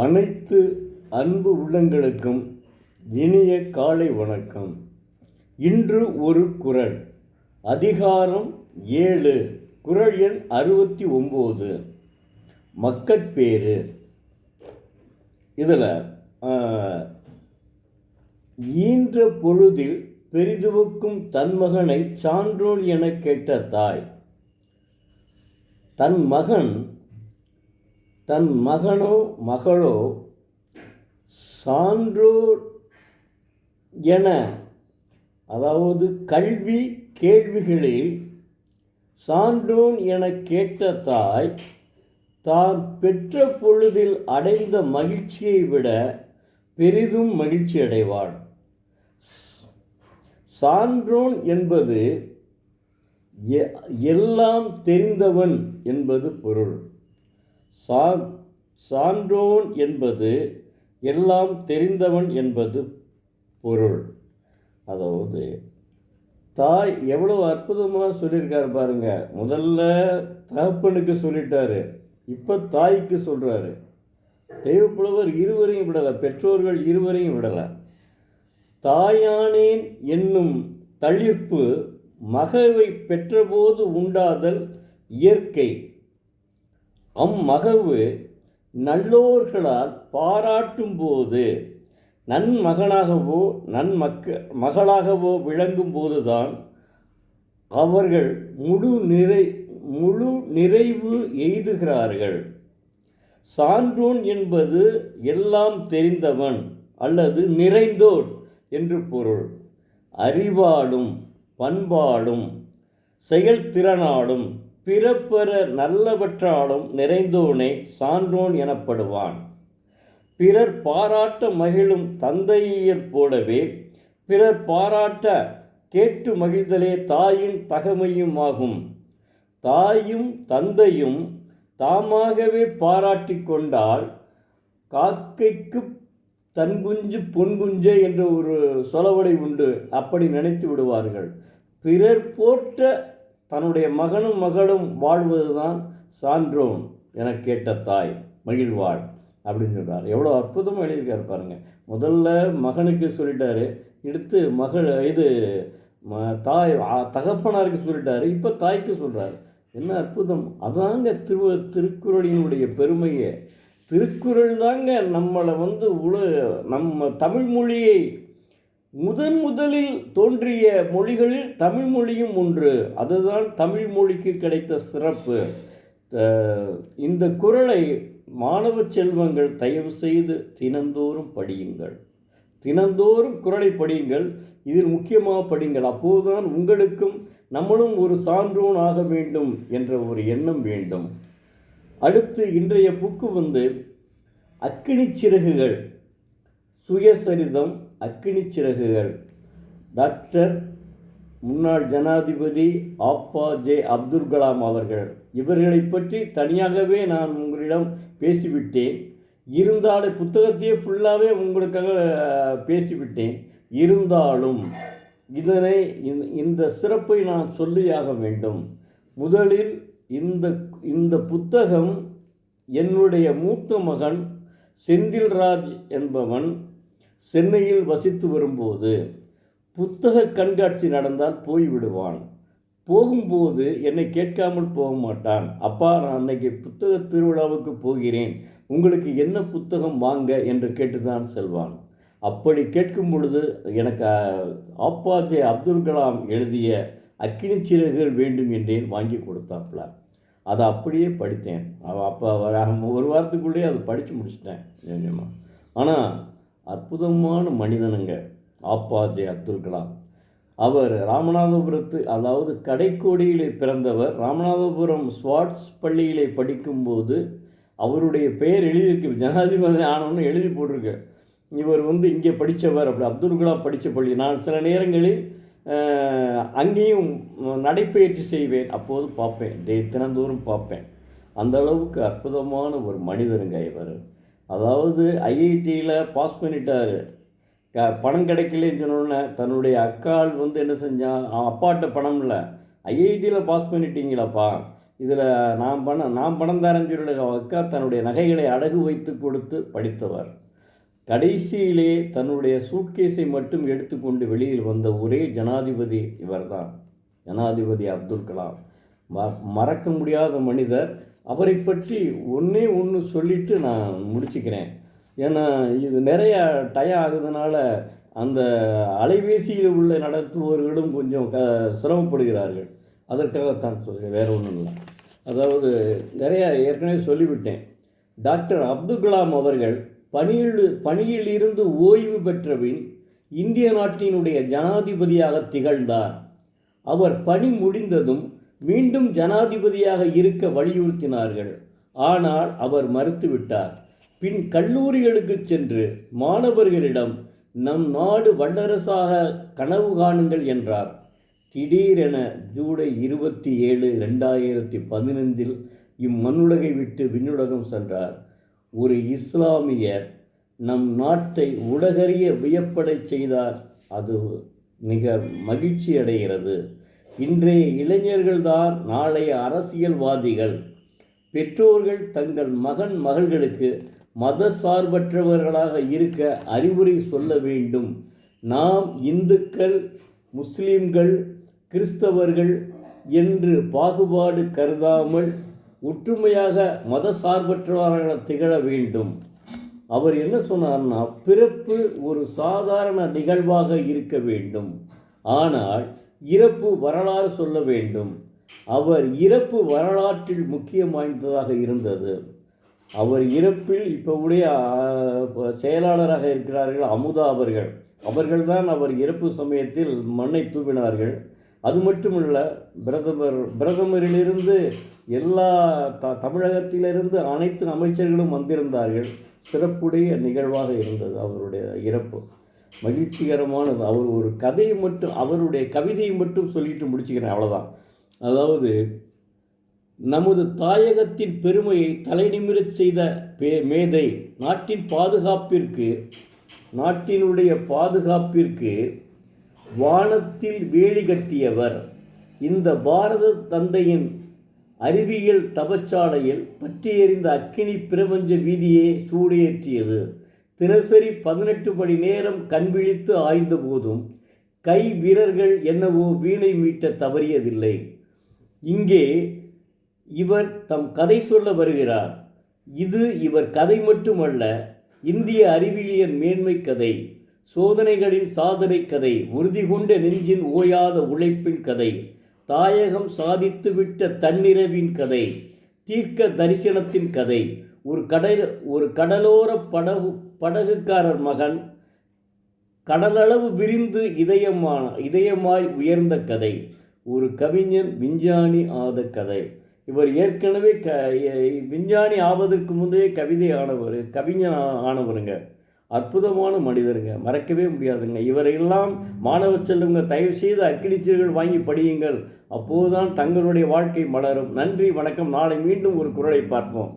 அனைத்து அன்பு உள்ளங்களுக்கும் இனிய காலை வணக்கம். இன்று ஒரு குறள். அதிகாரம் 7, குறள் எண் 69, மக்கட்பேறு. இதில் ஈன்ற பொழுதில் பெரிதுவக்கும் தன்மகனை சான்றோன் என கேட்ட தாய், தன் மகனோ மகளோ சான்றோர் என, அதாவது கல்வி கேள்விகளில் சான்றோன் என கேட்ட தாய் தான் பெற்ற பொழுதில் அடைந்த மகிழ்ச்சியை விட பெரிதும் மகிழ்ச்சி அடைவாள். சான்றோன் என்பது எல்லாம் தெரிந்தவன் என்பது பொருள். சான்றோன் என்பது எல்லாம் தெரிந்தவன் என்பது பொருள். அதாவது தாய் எவ்வளோ அற்புதமாக சொல்லியிருக்காரு பாருங்க. முதல்ல தகப்பனுக்கு சொல்லிட்டாரு, இப்போ தாய்க்கு சொல்கிறாரு. தெய்வப்புலவர் இருவரையும் விடலை, பெற்றோர்கள் இருவரையும் விடலை. தாயானேன் என்னும் தளிர்ப்பு மகவை பெற்றபோது உண்டாதல் இயற்கை. அம்மகவு நல்லோர்களால் பாராட்டும் போது நன்மகனாகவோ மகளாகவோ விளங்கும் போதுதான் அவர்கள் முழு நிறைவு எய்துகிறார்கள். சான்றோன் என்பது எல்லாம் தெரிந்தவன் அல்லது நிறைந்தோர் என்று பொருள். அறிவாலும் பண்பாடும் செயல்திறனாலும் பிறப்பெற நல்லவற்றாலும் நிறைந்தோனே சான்றோன் எனப்படுவான். பிறர் பாராட்ட மகிழும் தந்தையர் போலவே பிறர் பாராட்ட கேட்டு மகிழ்தலே தாயின் தகமையும் ஆகும். தாயும் தந்தையும் தாமாகவே பாராட்டி கொண்டால் காக்கைக்கு தன்குஞ்சு பொன்குஞ்சே என்ற ஒரு சொலவடை உண்டு, அப்படி நினைத்து விடுவார்கள். பிறர் போற்ற தன்னுடைய மகனும் மகளும் வாழ்வதுதான் சான்றோன் என கேட்ட தாய் மகிழ்வாள் அப்படின்னு சொல்கிறார். எவ்வளோ அற்புதமாக எழுதியிருக்காரு பாருங்க. முதல்ல மகனுக்கு சொல்லிட்டாரு, எடுத்து தாய் தகப்பனாருக்கு சொல்லிட்டாரு, இப்போ தாய்க்கு சொல்கிறாரு. என்ன அற்புதம்! அதாங்க திருக்குறளினுடைய பெருமையே. திருக்குறள் தாங்க நம்மளை நம்ம தமிழ் மொழியை முதலில் தோன்றிய மொழிகளில் தமிழ் மொழியும் ஒன்று. அதுதான் தமிழ் மொழிக்கு கிடைத்த சிறப்பு. இந்த குறளை மாணவ செல்வங்கள் தயவு செய்து தினந்தோறும் படியுங்கள். தினந்தோறும் குறளை படியுங்கள். இதில் முக்கியமாக படியுங்கள். அப்போதுதான் உங்களுக்கும் நம்மளும் ஒரு சான்றோன் ஆக வேண்டும் என்ற ஒரு எண்ணம் வேண்டும். அடுத்து இன்றைய புக்கு அக்கினி சிறகுகள், சுயசரிதம் அக்கினி சிறகுகள். டாக்டர் முன்னாள் ஜனாதிபதி APJ அப்துல் கலாம் அவர்கள். இவர்களை பற்றி தனியாகவே நான் உங்களிடம் பேசிவிட்டேன். இருந்தாலும் புத்தகத்தையே ஃபுல்லாகவே உங்களுக்காக பேசிவிட்டேன். இருந்தாலும் இந்த சிறப்பை நான் சொல்லியாக வேண்டும். முதலில் இந்த புத்தகம் என்னுடைய மூத்த மகன் செந்தில்ராஜ் என்பவன் சென்னையில் வசித்து வரும்போது புத்தக கண்காட்சி நடந்தால் போய்விடுவான். போகும்போது என்னை கேட்காமல் போக மாட்டான். அப்பா, நான் அன்னைக்கு புத்தக திருவிழாவுக்கு போகிறேன், உங்களுக்கு என்ன புத்தகம் வாங்க என்று கேட்டுதான் செல்வான். அப்படி கேட்கும் பொழுது எனக்கு APJ அப்துல் கலாம் எழுதிய அக்கினி சிறகுகள் வேண்டும் என்றேன், வாங்கி கொடுத்தாப்புல. அதை அப்படியே படித்தேன். அப்போ ஒரு வாரத்துக்குள்ளேயே அதை படித்து முடிச்சிட்டேன் கொஞ்சமாக. ஆனால் அற்புதமான மனிதனுங்க APJ அப்துல் கலாம். அவர் ராமநாதபுரத்து, அதாவது கடைக்கோடியிலே பிறந்தவர். ராமநாதபுரம் ஸ்வாட்ஸ் பள்ளியிலே படிக்கும்போது அவருடைய பெயர் எழுதியிருக்கு, ஜனாதிபதி ஆனவன்னு எழுதி போட்டிருக்கு. இவர் இங்கே படித்தவர். அப்படி அப்துல் கலாம் படித்த பள்ளி. நான் சில நேரங்களில் அங்கேயும் நடைப்பயிற்சி செய்வேன். அப்போது பார்ப்பேன், தினந்தோறும் பார்ப்பேன். அந்த அளவுக்கு அற்புதமான ஒரு மனிதருங்க இவர். அதாவது IITயில் பாஸ் பண்ணிட்டார். பணம் கிடைக்கலன்னு சொன்னோன்னே தன்னுடைய அக்காள் என்ன செஞ்சான், அப்பாட்ட பணம் இல்லை, ஐஐடியில் பாஸ் பண்ணிட்டீங்களாப்பா, இதில் நான் பணம் தரேன்னு சொல்லி அக்கா தன்னுடைய நகைகளை அடகு வைத்து கொடுத்து படித்தவர். கடைசியிலே தன்னுடைய சூட்கேஸை மட்டும் எடுத்துக்கொண்டு வெளியில் வந்த ஒரே ஜனாதிபதி இவர்தான், ஜனாதிபதி அப்துல் கலாம். மறக்க முடியாத மனிதர். அவரை பற்றி ஒன்று சொல்லிவிட்டு நான் முடிச்சுக்கிறேன். ஏன்னா இது நிறைய டயம் ஆகுதுனால அந்த அலைபேசியில் உள்ள நடத்துபவர்களும் கொஞ்சம் சிரமப்படுகிறார்கள். அதற்காகத்தான் சொல்கிறேன், வேறு ஒன்றும் இல்லை. அதாவது நிறையா ஏற்கனவே சொல்லிவிட்டேன். டாக்டர் அப்துல் கலாம் அவர்கள் பணியில் இருந்து ஓய்வு பெற்றபின் இந்திய நாட்டினுடைய ஜனாதிபதியாக திகழ்ந்தார். அவர் பணி முடிந்ததும் மீண்டும் ஜனாதிபதியாக இருக்க வலியுறுத்தினார்கள். ஆனால் அவர் மறுத்துவிட்டார். பின் கல்லூரிகளுக்கு சென்று மாணவர்களிடம் நம் நாடு வல்லரசாக கனவு காணுங்கள் என்றார். திடீரென ஜூலை 27, 2015 இம்மண்ணுலகை விட்டு விண்ணுலகம் சென்றார். ஒரு இஸ்லாமியர் நம் நாட்டை உலகறிய வியப்படச் செய்தார். அது மிக மகிழ்ச்சி அடைகிறது. இன்றைய இளைஞர்கள்தான் நாளைய அரசியல்வாதிகள். பெற்றோர்கள் தங்கள் மகள்களுக்கு மத சார்பற்றவர்களாக இருக்க அறிவுரை சொல்ல வேண்டும். நாம் இந்துக்கள், முஸ்லீம்கள், கிறிஸ்தவர்கள் என்று பாகுபாடு கருதாமல் ஒற்றுமையாக மத சார்பற்றவர்களாக திகழ வேண்டும். அவர் என்ன சொன்னார்னா, பிறப்பு ஒரு சாதாரண நிகழ்வாக இருக்க வேண்டும், ஆனால் இறப்பு வரலாறு சொல்ல வேண்டும். அவர் இறப்பு வரலாற்றில் முக்கியம் வாய்ந்ததாக இருந்தது. அவர் இறப்பில் இப்போ உடைய செயலாளராக இருக்கிறார்கள் அமுதா அவர்கள்தான் அவர் இறப்பு சமயத்தில் மண்ணை தூவினார்கள். அது மட்டுமல்ல, பிரதமரிலிருந்து எல்லா தமிழகத்திலிருந்து அனைத்து அமைச்சர்களும் வந்திருந்தார்கள். சிறப்புடைய நிகழ்வாக இருந்தது அவருடைய இறப்பு. மகிழ்ச்சிகரமானது. அவர் ஒரு கதையை மட்டும், அவருடைய கவிதையை மட்டும் சொல்லிட்டு முடிச்சுக்கிறேன், அவ்வளோதான். அதாவது, நமது தாயகத்தின் பெருமையை தலைநிமிரச் செய்த மேதை, நாட்டினுடைய பாதுகாப்பிற்கு வானத்தில் வேலி கட்டியவர். இந்த பாரத தந்தையின் அறிவியல் தபச்சாலையில் பற்றி எறிந்த அக்கினி பிரபஞ்ச வீதியை சூடேற்றியது. தினசரி 18 மணி நேரம் கண்விழித்து ஆய்ந்த போதும் கை வீரர்கள் என்னவோ வீணை மீட்ட தவறியதில்லை. இங்கே இவர் தம் கதை சொல்ல வருகிறார். இது இவர் கதை மட்டுமல்ல, இந்திய அறிவியலின் மேன்மை கதை, சோதனைகளின் சாதனை கதை, உறுதி கொண்ட நெஞ்சின் ஓயாத உழைப்பின் கதை, தாயகம் சாதித்துவிட்ட தன்னிறைவின் கதை, தீர்க்க தரிசனத்தின் கதை, ஒரு கடலோர படகுக்காரர் மகன் கடலளவு விரிந்து இதயமாய் உயர்ந்த கதை, ஒரு கவிஞன் விஞ்ஞானி ஆத கதை. இவர் ஏற்கனவே விஞ்ஞானி ஆவதற்கு முந்தைய கவிஞன் ஆனவருங்க. அற்புதமான மனிதருங்க, மறக்கவே முடியாதுங்க. இவரெல்லாம் மாணவ செல்வங்க, தயவுசெய்து அக்கினிச்சீர்கள் வாங்கி படியுங்கள். அப்போதுதான் தங்களுடைய வாழ்க்கை மலரும். நன்றி, வணக்கம். நாளை மீண்டும் ஒரு குரலை பார்ப்போம்.